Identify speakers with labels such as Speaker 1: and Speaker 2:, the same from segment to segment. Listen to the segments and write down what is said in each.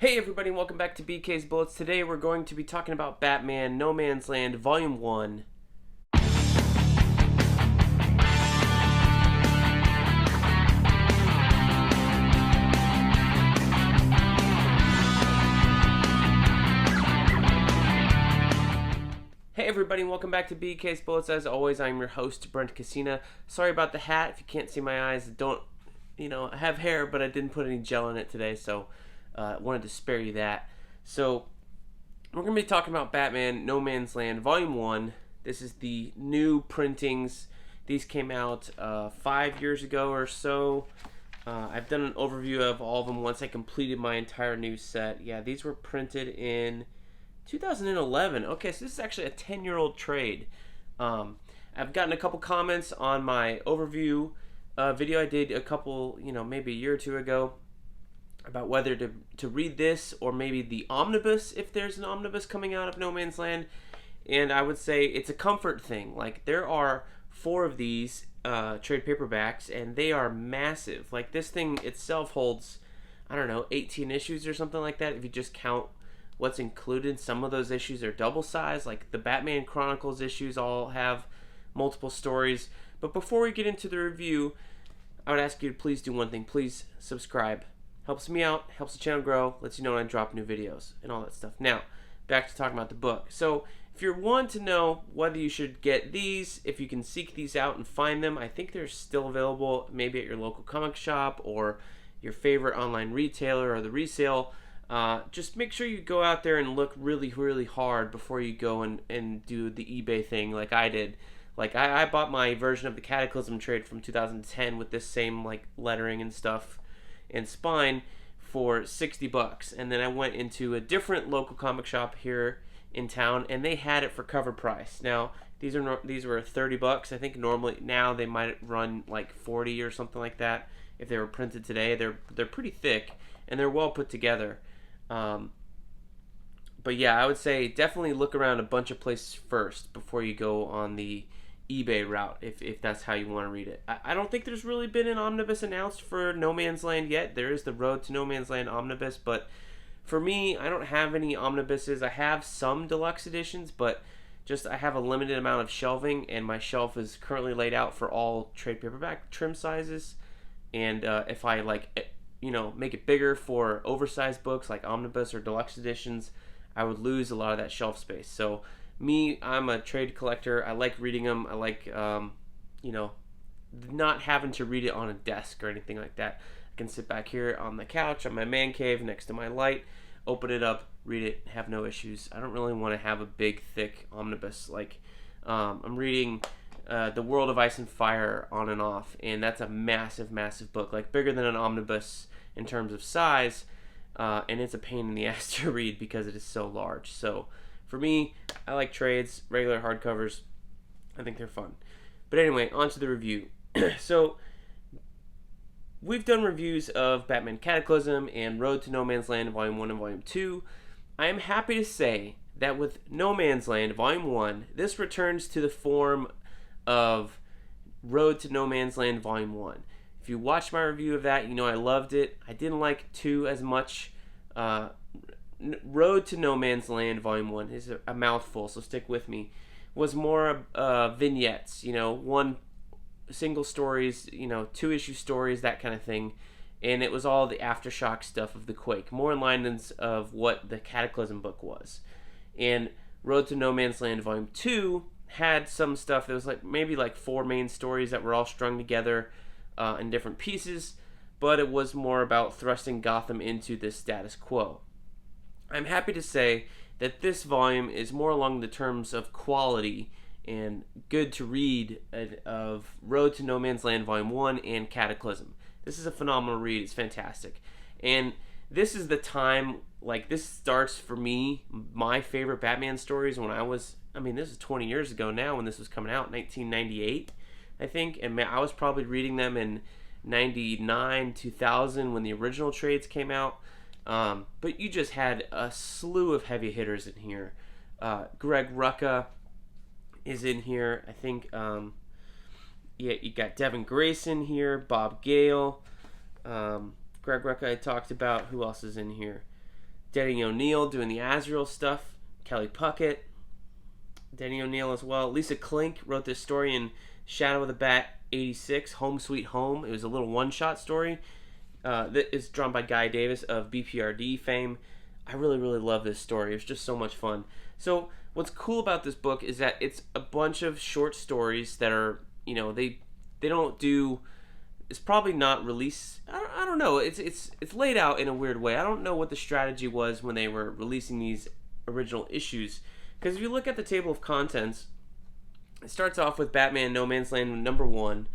Speaker 1: Hey everybody, and welcome back to BK's Bullets. Today we're going to be talking about Batman No Man's Land Volume 1. Hey everybody, and welcome back to BK's Bullets. As always, I'm your host, Brent Cassandra. Sorry about the hat. If you can't see my eyes, I have hair, but I didn't put any gel in it today, so wanted to spare you that. So, we're going to be talking about Batman No Man's Land Volume 1. This is the new printings. These came out 5 years ago or so. I've done an overview of all of them once I completed my entire new set. Yeah, these were printed in 2011. Okay, so this is actually a 10-year-old trade. I've gotten a couple comments on my overview video I did a couple, maybe a year or two ago about whether to read this or maybe the Omnibus, if there's an Omnibus coming out of No Man's Land. And I would say it's a comfort thing. Like, there are 4 of these trade paperbacks, and they are massive. Like, this thing itself holds, 18 issues or something like that, if you just count what's included. Some of those issues are double size, like the Batman Chronicles issues all have multiple stories. But before we get into the review, I would ask you to please do one thing. Please subscribe. Helps me out, helps the channel grow, lets you know when I drop new videos and all that stuff. Now, back to talking about the book. So, if you're one to know whether you should get these, if you can seek these out and find them, I think they're still available maybe at your local comic shop or your favorite online retailer or the resale. Just make sure you go out there and look really, really hard before you go and do the eBay thing like I did. Like, I bought my version of the Cataclysm trade from 2010 with this same, lettering and stuff and spine for $60, and then I went into a different local comic shop here in town, and they had it for cover price. Now, these were $30. I think normally now they might run like 40 or something like that if they were printed today. They're pretty thick, and they're well put together. But yeah, I would say definitely look around a bunch of places first before you go on the eBay route, if that's how you want to read it. I don't think there's really been an omnibus announced for No Man's Land yet. There is the Road to No Man's Land omnibus, but for me, I don't have any omnibuses. I have some deluxe editions, but I have a limited amount of shelving, and my shelf is currently laid out for all trade paperback trim sizes. And if I make it bigger for oversized books like omnibus or deluxe editions, I would lose a lot of that shelf space. So me, I'm a trade collector. I like reading them. I like, not having to read it on a desk or anything like that. I can sit back here on the couch, on my man cave, next to my light, open it up, read it, have no issues. I don't really want to have a big, thick omnibus. I'm reading The World of Ice and Fire on and off, and that's a massive, massive book, bigger than an omnibus in terms of size, and it's a pain in the ass to read because it is so large. So, for me, I like trades, regular hardcovers. I think they're fun. But anyway, on to the review. So, we've done reviews of Batman Cataclysm and Road to No Man's Land Volume 1 and Volume 2. I am happy to say that with No Man's Land Volume 1, this returns to the form of Road to No Man's Land Volume 1. If you watched my review of that, you know I loved it. I didn't like 2 as much. Road to No Man's Land Volume 1 is a mouthful, so stick with me. Was more vignettes, one single stories, 2-issue stories, that kind of thing. And it was all the aftershock stuff of the quake, more in line of what the Cataclysm book was. And Road to No Man's Land Volume 2 had some stuff that was maybe 4 main stories that were all strung together in different pieces, but it was more about thrusting Gotham into the status quo. I'm happy to say that this volume is more along the terms of quality and good to read of Road to No Man's Land Volume 1 and Cataclysm. This is a phenomenal read. It's fantastic. And this is the time, this starts for me, my favorite Batman stories when this is 20 years ago now when this was coming out, 1998, I think. And I was probably reading them in 99, 2000 when the original trades came out. But you just had a slew of heavy hitters in here. Greg Rucka is in here. I think, you got Devin Grayson here, Bob Gale, Greg Rucka I talked about. Who else is in here? Denny O'Neil doing the Azrael stuff. Kelly Puckett. Denny O'Neil as well. Lisa Klink wrote this story in Shadow of the Bat 86, Home Sweet Home. It was a little one-shot story that is drawn by Guy Davis of BPRD fame. I really, really love this story. It was just so much fun. So what's cool about this book is that it's a bunch of short stories that are, they don't do... It's probably not released... I don't know. It's laid out in a weird way. I don't know what the strategy was when they were releasing these original issues. Because if you look at the table of contents, it starts off with Batman No Man's Land number 1,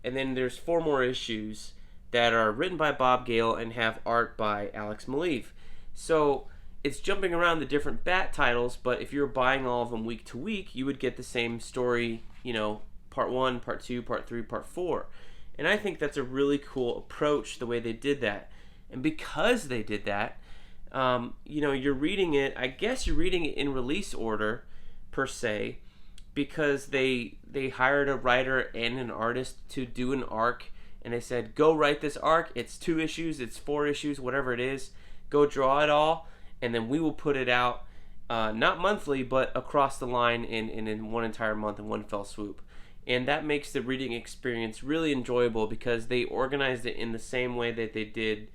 Speaker 1: and then there's 4 more issues that are written by Bob Gale and have art by Alex Maleev. So it's jumping around the different Bat titles, but if you're buying all of them week to week, you would get the same story, part 1, part 2, part 3, part 4. And I think that's a really cool approach, the way they did that. And because they did that, you're reading it, I guess you're reading it in release order, per se, because they hired a writer and an artist to do an arc, and they said, go write this arc, it's 2 issues, it's 4 issues, whatever it is, go draw it all, and then we will put it out, not monthly, but across the line in one entire month in one fell swoop. And that makes the reading experience really enjoyable because they organized it in the same way that they did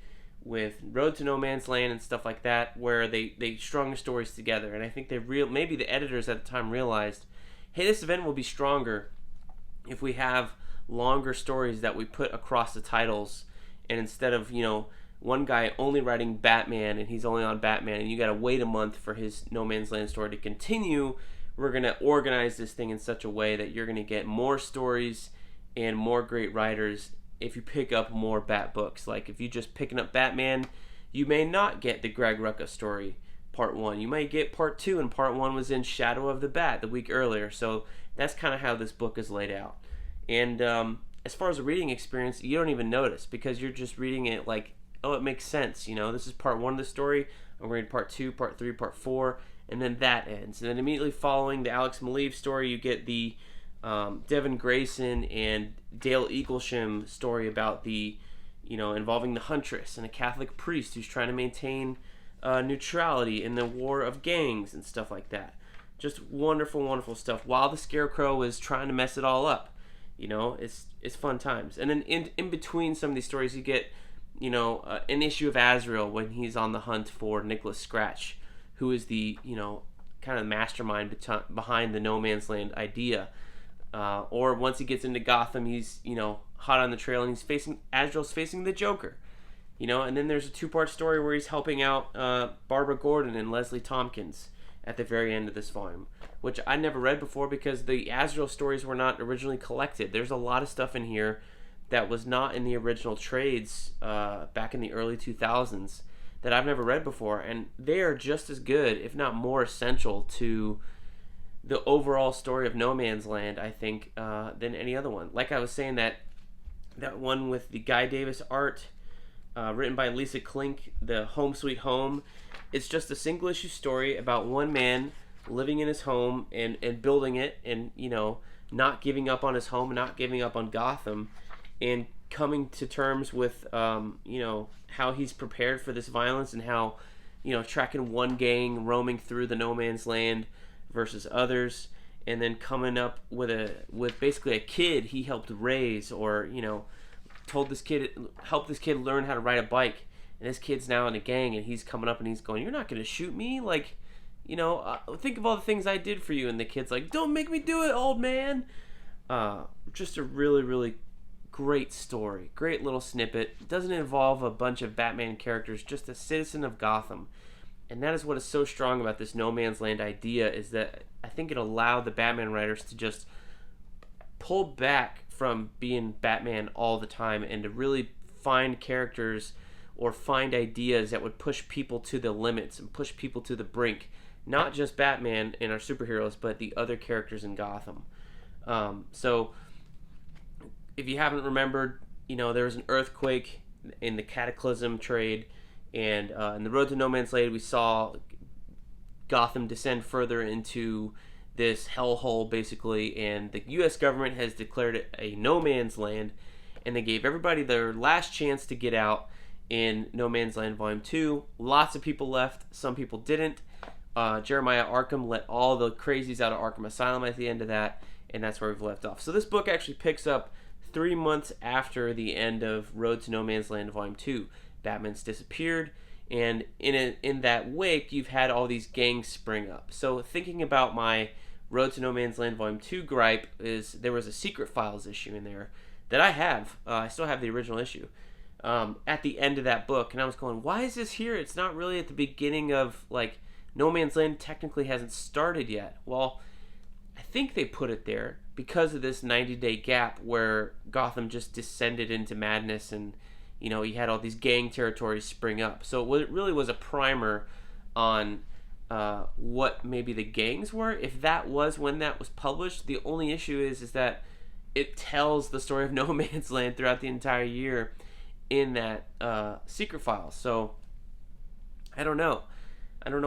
Speaker 1: with Road to No Man's Land and stuff like that, where they strung the stories together. And I think maybe the editors at the time realized, hey, this event will be stronger if we have longer stories that we put across the titles, and instead of one guy only writing Batman and he's only on Batman and you gotta wait a month for his No Man's Land story to continue, we're gonna organize this thing in such a way that you're gonna get more stories and more great writers if you pick up more Bat books. Like if you're just picking up Batman, you may not get the Greg Rucka story part 1. You might get part 2, and part 1 was in Shadow of the Bat the week earlier. So that's kind of how this book is laid out. And as far as a reading experience, you don't even notice because you're just reading it like, oh, it makes sense. This is part 1 of the story. I'm reading part 2, part 3, part 4, and then that ends. And then immediately following the Alex Maleev story, you get the Devin Grayson and Dale Eaglesham story about the, involving the Huntress and a Catholic priest who's trying to maintain neutrality in the war of gangs and stuff like that. Just wonderful, wonderful stuff. While the Scarecrow is trying to mess it all up, it's fun times. And then in between some of these stories, you get, an issue of Azrael when he's on the hunt for Nicholas Scratch, who is the, kind of mastermind behind the No Man's Land idea. Or once he gets into Gotham, he's, hot on the trail, and Azrael's facing the Joker. And then there's a 2-part story where he's helping out Barbara Gordon and Leslie Tompkins at the very end of this volume, which I never read before because the Azrael stories were not originally collected. There's a lot of stuff in here that was not in the original trades back in the early 2000s that I've never read before, and they are just as good, if not more essential to the overall story of No Man's Land, I think, than any other one. Like I was saying, that one with the Guy Davis art, written by Lisa Klink, the Home Sweet Home, it's just a single issue story about one man living in his home and building it, and not giving up on his home, not giving up on Gotham, and coming to terms with how he's prepared for this violence, and how tracking one gang roaming through the No Man's Land versus others, and then coming up with basically a kid he helped raise, or helped this kid learn how to ride a bike, and this kid's now in a gang, and he's coming up and he's going, you're not gonna shoot me, like, think of all the things I did for you, and the kid's like, don't make me do it, old man. Just a really, really great story, great little snippet. It doesn't involve a bunch of Batman characters, just a citizen of Gotham. And that is what is so strong about this No Man's Land idea, is that I think it allowed the Batman writers to just pull back from being Batman all the time and to really find characters or find ideas that would push people to the limits and push people to the brink. Not just Batman and our superheroes, but the other characters in Gotham. So if you haven't remembered, there was an earthquake in the Cataclysm trade, and in the Road to No Man's Land, we saw Gotham descend further into this hellhole, basically, and the U.S. government has declared it a no man's land, and they gave everybody their last chance to get out, in No Man's Land Volume 2. Lots of people left. Some people didn't. Jeremiah Arkham let all the crazies out of Arkham Asylum at the end of that, and that's where we've left off. So this book actually picks up 3 months after the end of Road to No Man's Land Volume 2. Batman's disappeared, and in that wake, you've had all these gangs spring up. So thinking about my Road to No Man's Land Volume 2 gripe is there was a Secret Files issue in there that I have. I still have the original issue. At the end of that book, and I was going, why is this here? It's not really at the beginning of, like, No Man's Land technically hasn't started yet. Well, I think they put it there because of this 90-day gap where Gotham just descended into madness and, you know, you had all these gang territories spring up. So it really was a primer on what maybe the gangs were. If that was when that was published, the only issue is that it tells the story of No Man's Land throughout the entire year in that Secret Files. So I don't know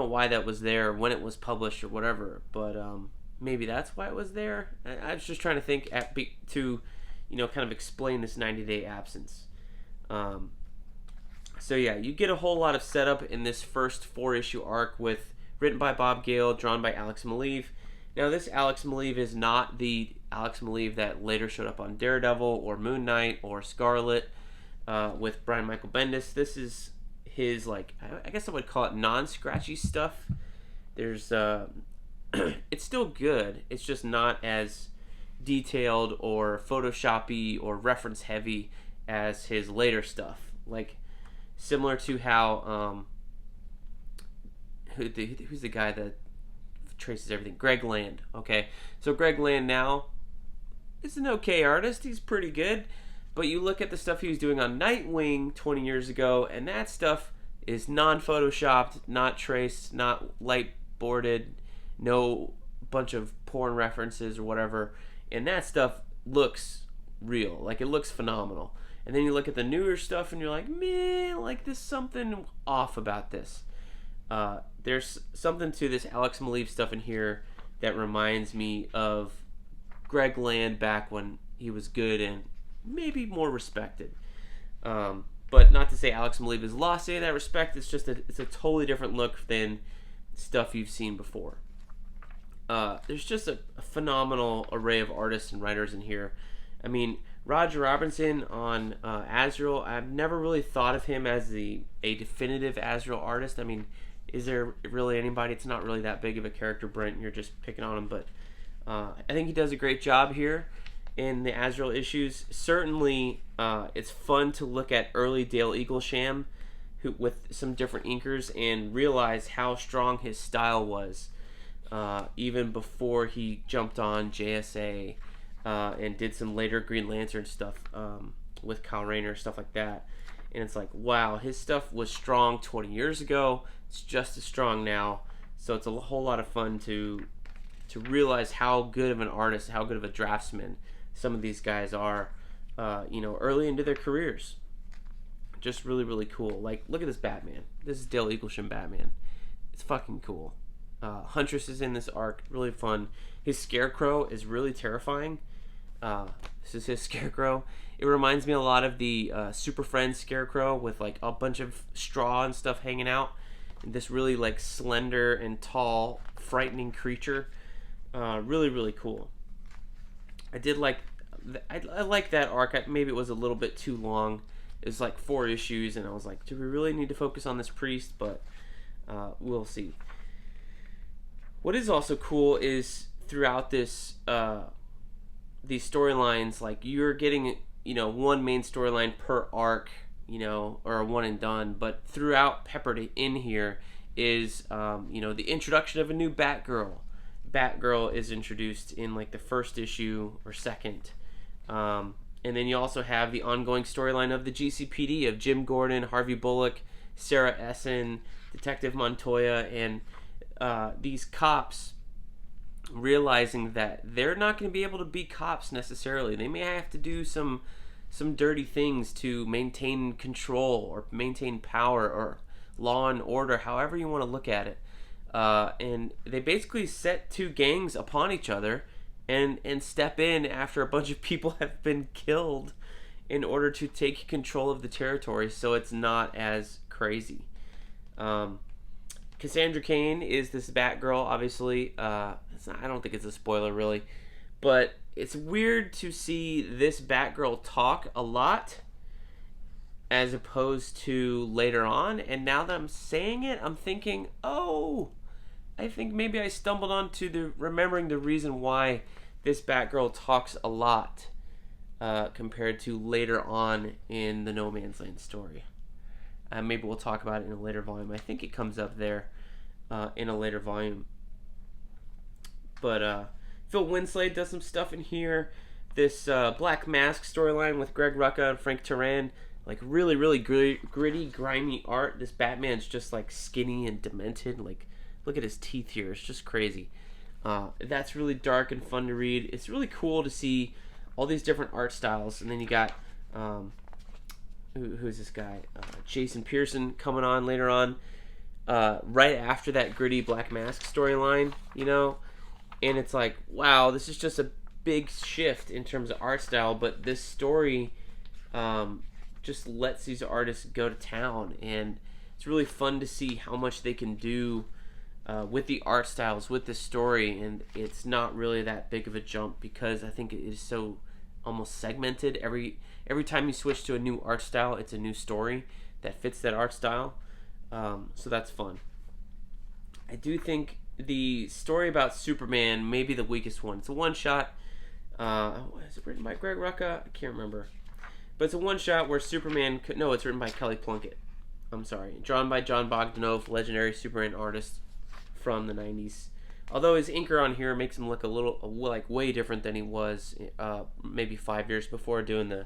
Speaker 1: why that was there when it was published or whatever, but maybe that's why it was there. I was just trying to think to, you know, kind of explain this 90-day absence. So yeah, you get a whole lot of setup in this first 4-issue arc written by Bob Gale, drawn by Alex Maleev. Now this Alex Maleev is not the Alex Maleev that later showed up on Daredevil or Moon Knight or Scarlet with Brian Michael Bendis. This is his, like, I guess I would call it non-scratchy stuff. There's it's still good. It's just not as detailed or photoshoppy or reference heavy as his later stuff. Like, similar to how who's the guy that traces everything? Greg Land. Okay, so Greg Land now is an okay artist. He's pretty good. But you look at the stuff he was doing on Nightwing 20 years ago, and that stuff is non-photoshopped, not traced, not light-boarded, no bunch of porn references or whatever. And that stuff looks real. Like, it looks phenomenal. And then you look at the newer stuff, and you're like, man, like, there's something off about this. There's something to this Alex Maleev stuff in here that reminds me of Greg Land back when he was good and maybe more respected. But not to say Alex Maleev has lost any of that respect. It's just it's a totally different look than stuff you've seen before. There's just a phenomenal array of artists and writers in here. I mean, Roger Robinson on Azrael, I've never really thought of him as a definitive Azrael artist. I mean, is there really anybody? It's not really that big of a character, Brent. You're just picking on him. But I think he does a great job here in the Azrael issues. Certainly, it's fun to look at early Dale Eaglesham with some different inkers and realize how strong his style was even before he jumped on JSA and did some later Green Lantern stuff with Kyle Rayner, stuff like that. And it's like, wow, his stuff was strong 20 years ago. It's just as strong now. So it's a whole lot of fun to realize how good of an artist, how good of a draftsman some of these guys are, early into their careers. Just really, really cool. Like, look at this Batman. This is Dale Eaglesham Batman. It's fucking cool. Huntress is in this arc. Really fun. His Scarecrow is really terrifying. This is his Scarecrow. It reminds me a lot of the Super Friends Scarecrow with, like, a bunch of straw and stuff hanging out. And this really, like, slender and tall, frightening creature. Really, really cool. I like that arc. Maybe it was a little bit too long. It was like 4 issues, and I was like, do we really need to focus on this priest? But we'll see. What is also cool is throughout this these storylines, like, you're getting, one main storyline per arc, or a one and done. But throughout, peppered in here is the introduction of a new Batgirl. Batgirl is introduced in, like, the first issue or second. And then you also have the ongoing storyline of the GCPD of Jim Gordon, Harvey Bullock, Sarah Essen, Detective Montoya, and these cops realizing that they're not going to be able to be cops necessarily. They may have to do some dirty things to maintain control or maintain power or law and order, however you want to look at it. And they basically set 2 gangs upon each other and step in after a bunch of people have been killed in order to take control of the territory so it's not as crazy. Cassandra Kane is this Batgirl, obviously. I don't think it's a spoiler, really. But it's weird to see this Batgirl talk a lot as opposed to later on. And now that I'm saying it, I'm thinking, oh, I think maybe I stumbled onto remembering the reason why this Batgirl talks a lot compared to later on in the No Man's Land story. Maybe we'll talk about it in a later volume. I think it comes up there in a later volume. But Phil Winslade does some stuff in here. This Black Mask storyline with Greg Rucka and Frank Turan. Like really, really gritty, grimy art. This Batman's just like skinny and demented. Like, look at his teeth here. It's just crazy. That's really dark and fun to read. It's really cool to see all these different art styles. And then you got... who's this guy? Jason Pearson coming on later on, right after that gritty Black Mask storyline, you know? And it's like, wow, this is just a big shift in terms of art style, but this story just lets these artists go to town, and it's really fun to see how much they can do with the art styles, with the story, and it's not really that big of a jump because I think it is so almost segmented. Every time you switch to a new art style, it's a new story that fits that art style. So that's fun. I do think the story about Superman may be the weakest one. It's a one-shot. Is it written by Greg Rucka? I can't remember. But it's a one-shot where Superman... No, it's written by Kelly Plunkett. I'm sorry. Drawn by John Bogdanove, legendary Superman artist from the 90s. Although his inker on here makes him look a little, like, way different than he was maybe 5 years before doing the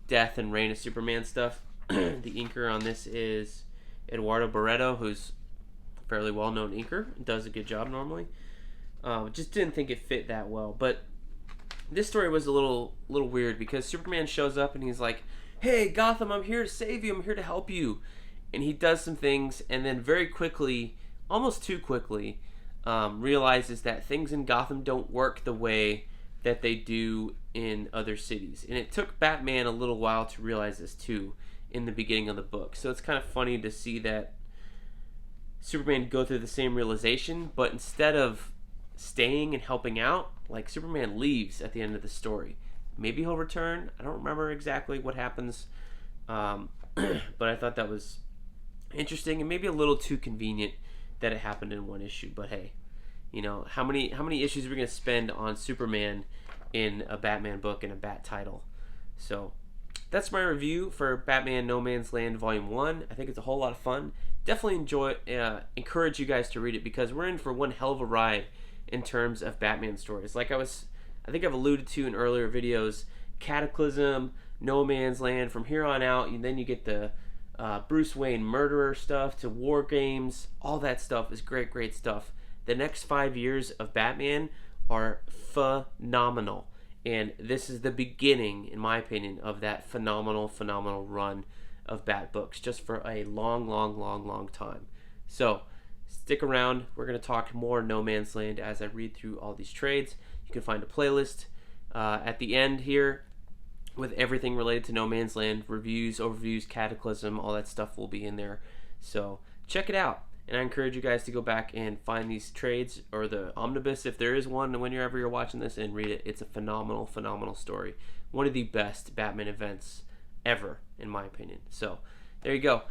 Speaker 1: Death and Reign of Superman stuff. The inker on this is Eduardo Barreto, who's a fairly well-known inker. Does a good job normally. Just didn't think it fit that well. But this story was a little weird because Superman shows up and he's like, "Hey, Gotham, I'm here to save you. I'm here to help you." And he does some things and then very quickly, almost too quickly, realizes that things in Gotham don't work the way that they do in other cities. And it took Batman a little while to realize this too in the beginning of the book. So it's kind of funny to see that Superman go through the same realization, but instead of staying and helping out, like, Superman leaves at the end of the story. Maybe he'll return. I don't remember exactly what happens. But I thought that was interesting and maybe a little too convenient that it happened in one issue. But hey, you know, how many issues are we going to spend on Superman in a Batman book and a Bat title? So that's my review for Batman No Man's Land Volume 1. I think it's a whole lot of fun. Definitely encourage you guys to read it because we're in for one hell of a ride in terms of Batman stories. Like I think I've alluded to in earlier videos, Cataclysm, No Man's Land, from here on out, and then you get the Bruce Wayne murderer stuff to War Games. All that stuff is great stuff. The next 5 years of Batman are phenomenal. And this is the beginning, in my opinion, of that phenomenal run of Bat books, just for a long time. So stick around. We're going to talk more No Man's Land as I read through all these trades. You can find a playlist at the end here with everything related to No Man's Land, reviews, overviews, Cataclysm, all that stuff will be in there. So check it out. And I encourage you guys to go back and find these trades, or the Omnibus if there is one, whenever you're watching this, and read it. It's a phenomenal story. One of the best Batman events ever, in my opinion. So there you go.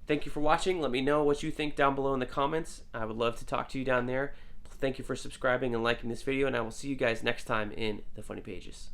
Speaker 1: Thank you for watching. Let me know what you think down below in the comments. I would love to talk to you down there. Thank you for subscribing and liking this video, and I will see you guys next time in the Funny Pages.